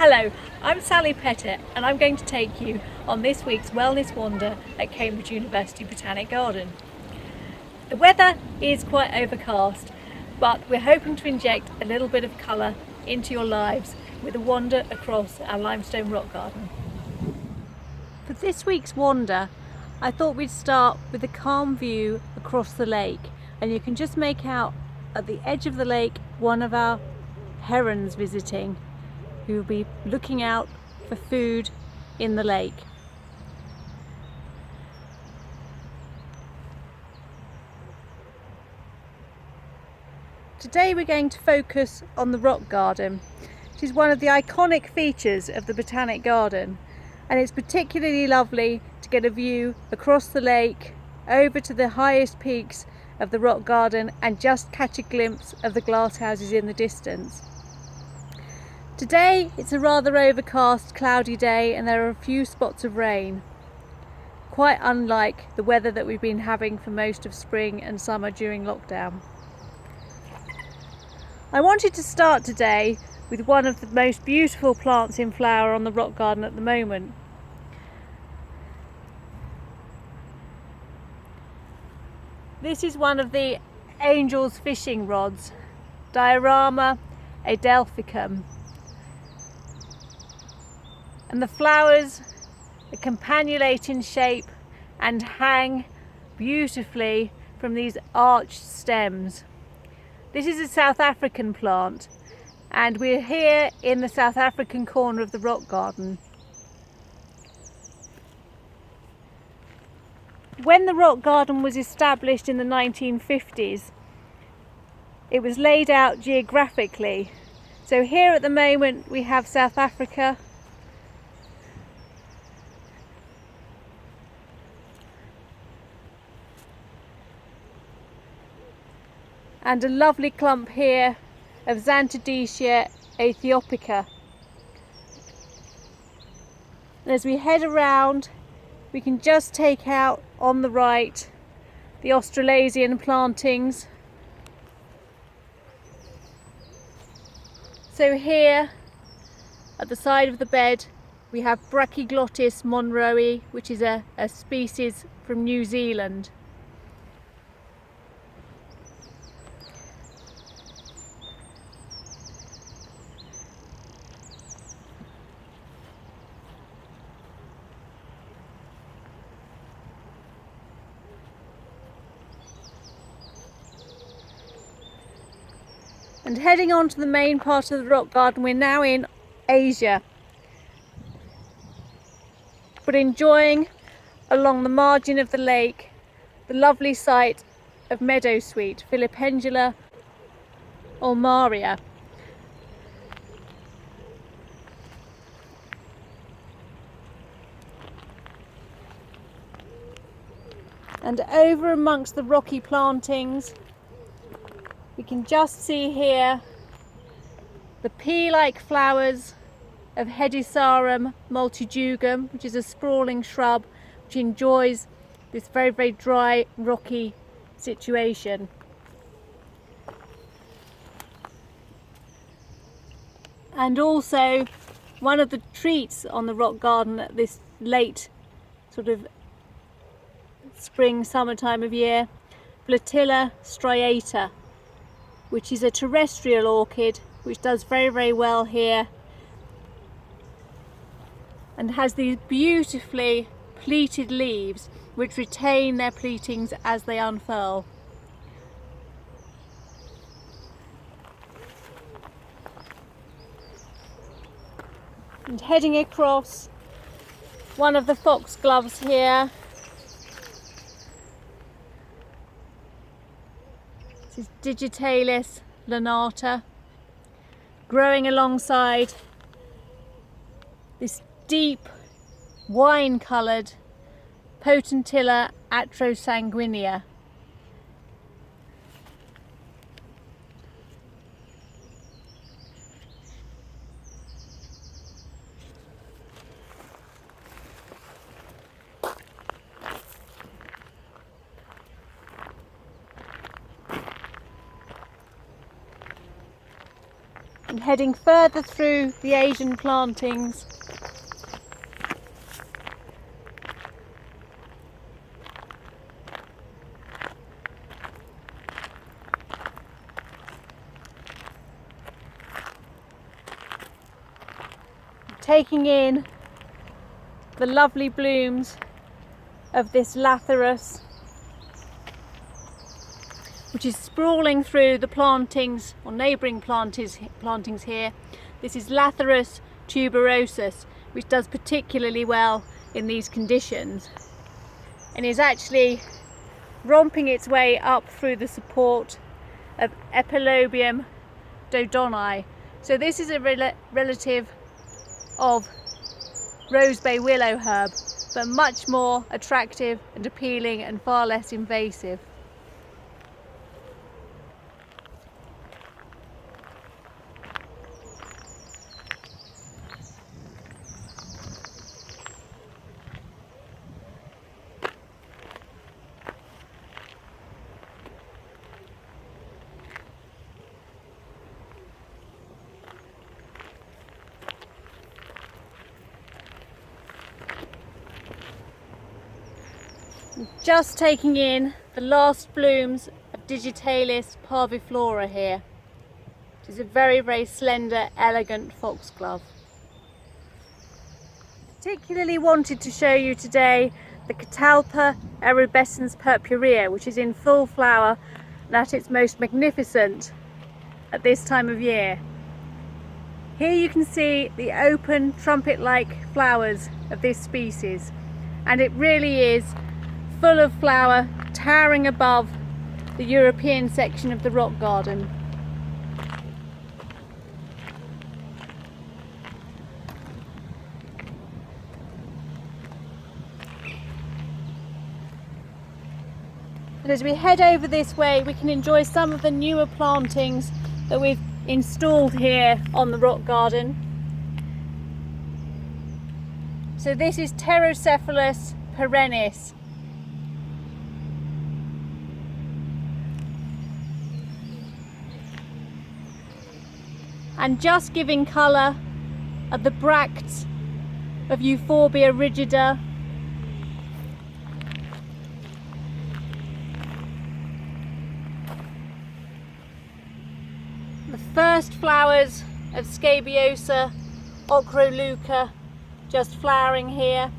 Hello, I'm Sally Pettitt and I'm going to take you on this week's wellness wander at Cambridge University Botanic Garden. The weather is quite overcast, but we're hoping to inject a little bit of colour into your lives with a wander across our limestone rock garden. For this week's wander, I thought we'd start with a calm view across the lake, and you can just make out at the edge of the lake one of our herons visiting, who will be looking out for food in the lake. Today we're going to focus on the rock garden, which is one of the iconic features of the Botanic Garden, and it's particularly lovely to get a view across the lake over to the highest peaks of the rock garden and just catch a glimpse of the glasshouses in the distance. Today it's a rather overcast, cloudy day and there are a few spots of rain, quite unlike the weather that we've been having for most of spring and summer during lockdown. I wanted to start today with one of the most beautiful plants in flower on the rock garden at the moment. This is one of the angel's fishing rods, DIERAMA ADELPHICUM. And the flowers are campanulate in shape and hang beautifully from these arched stems. This is a South African plant, and we're here in the South African corner of the rock garden. When the rock garden was established in the 1950s, it was laid out geographically. So here at the moment we have South Africa, and a lovely clump here of Xanthodecia aethiopica. And as we head around, we can just take out on the right the Australasian plantings. So here at the side of the bed we have BRAGHYGLOTTIS MONRO'S, which is a species from New Zealand. And heading on to the main part of the rock garden, we're now in Asia, but enjoying along the margin of the lake the lovely sight of meadowsweet, FILIPENDULA ULMARIA. And over amongst the rocky plantings we can just see here the pea-like flowers of HEDYSARUM MULTIJUGU, which is a sprawling shrub which enjoys this very, very dry, rocky situation. And also one of the treats on the rock garden at this late sort of spring, summer time of year, BLETILLA STRIATA, which is a terrestrial orchid which does very, very well here and has these beautifully pleated leaves which retain their pleatings as they unfurl. And heading across one of the foxgloves here, this is DIGITALIS LANATA, growing alongside this deep wine coloured Potentilla atrosanguinea. and heading further through the Asian plantings. Taking in the lovely blooms of this LATHYRUS, which is sprawling through the plantings or neighbouring plantings here. This is LATHYRUS tuberosus, which does particularly well in these conditions and is actually romping its way up through the support of EPILOBIUM DODONAEI. So this is a relative of rosebay willowherb, but much more attractive and appealing and far less invasive. Just taking in the last blooms of DIGITALIS parviflora here, which is a very, very slender, elegant foxglove. Particularly wanted to show you today the Catalpa erubescens purpurea, which is in full flower and at its most magnificent at this time of year. Here you can see the open trumpet-like flowers of this species, and it really is full of flower, towering above the European section of the rock garden. And as we head over this way, we can enjoy some of the newer plantings that we've installed here on the rock garden. So this is Pterocephalus perennis. And just giving colour are the bracts of Euphorbia rigida, the first flowers of Scabiosa ochroluca just flowering here.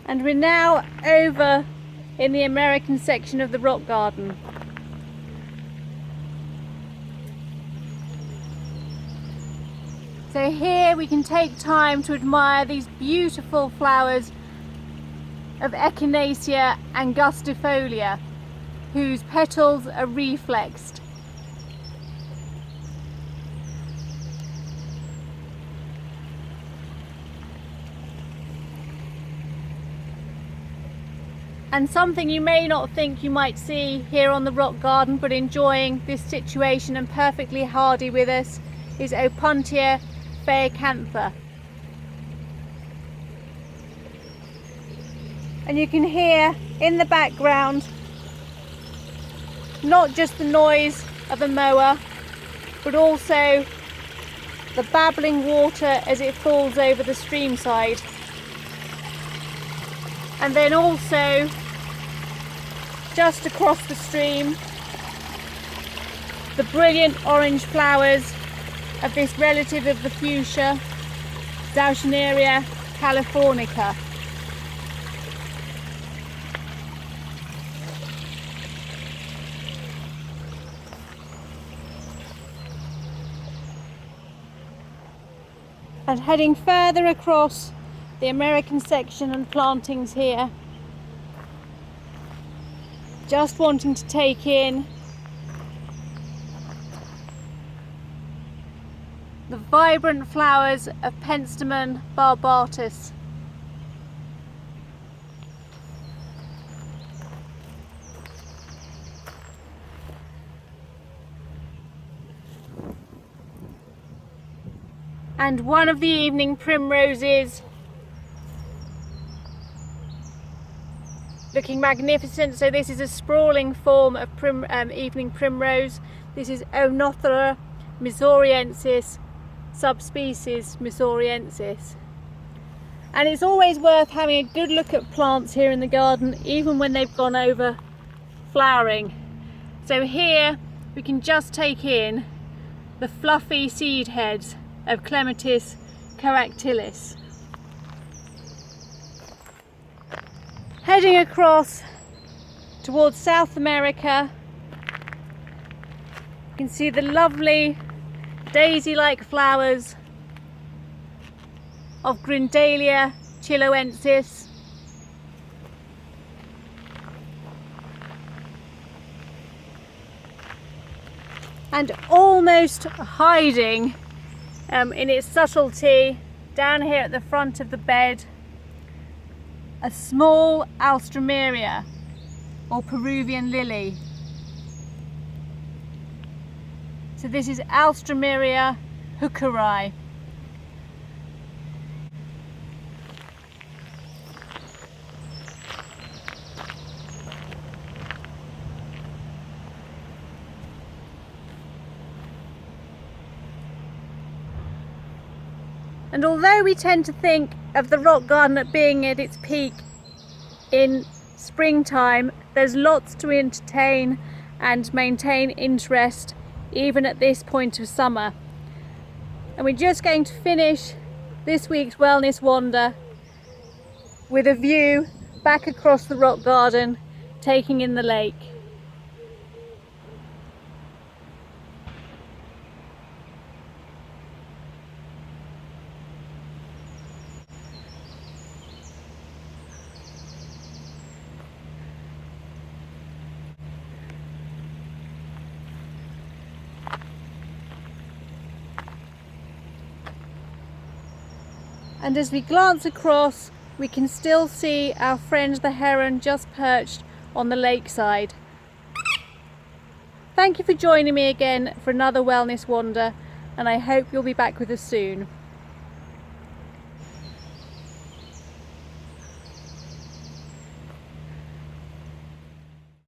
And we're now over in the American section of the rock garden. So here we can take time to admire these beautiful flowers of Echinacea angustifolia, whose petals are reflexed. And something you may not think you might see here on the rock garden, but enjoying this situation and perfectly hardy with us, is Opuntia phaeacantha. And you can hear in the background not just the noise of a mower, but also the babbling water as it falls over the stream side. And then also just across the stream, the brilliant orange flowers of this relative of the fuchsia, Zauschneria californica. And heading further across the American section and plantings here, just wanting to take in the vibrant flowers of Penstemon barbatus. And one of the evening primroses, looking magnificent. So this is a sprawling form of evening primrose. This is Oenothera misoriensis, subspecies misoriensis. And it's always worth having a good look at plants here in the garden, even when they've gone over flowering. So here we can just take in the fluffy seed heads of Clematis coactilis. Heading across towards South America, you can see the lovely daisy-like flowers of Grindalia chiloensis. And almost hiding in its subtlety, down here at the front of the bed, a small Alstroemeria, or Peruvian lily. So this is Alstroemeria hookeri. And although we tend to think of the rock garden at being at its peak in springtime, there's lots to entertain and maintain interest even at this point of summer. And we're just going to finish this week's Wellness Wander with a view back across the rock garden, taking in the lake. And as we glance across, we can still see our friend the heron just perched on the lakeside. Thank you for joining me again for another Wellness Wander, and I hope you'll be back with us soon.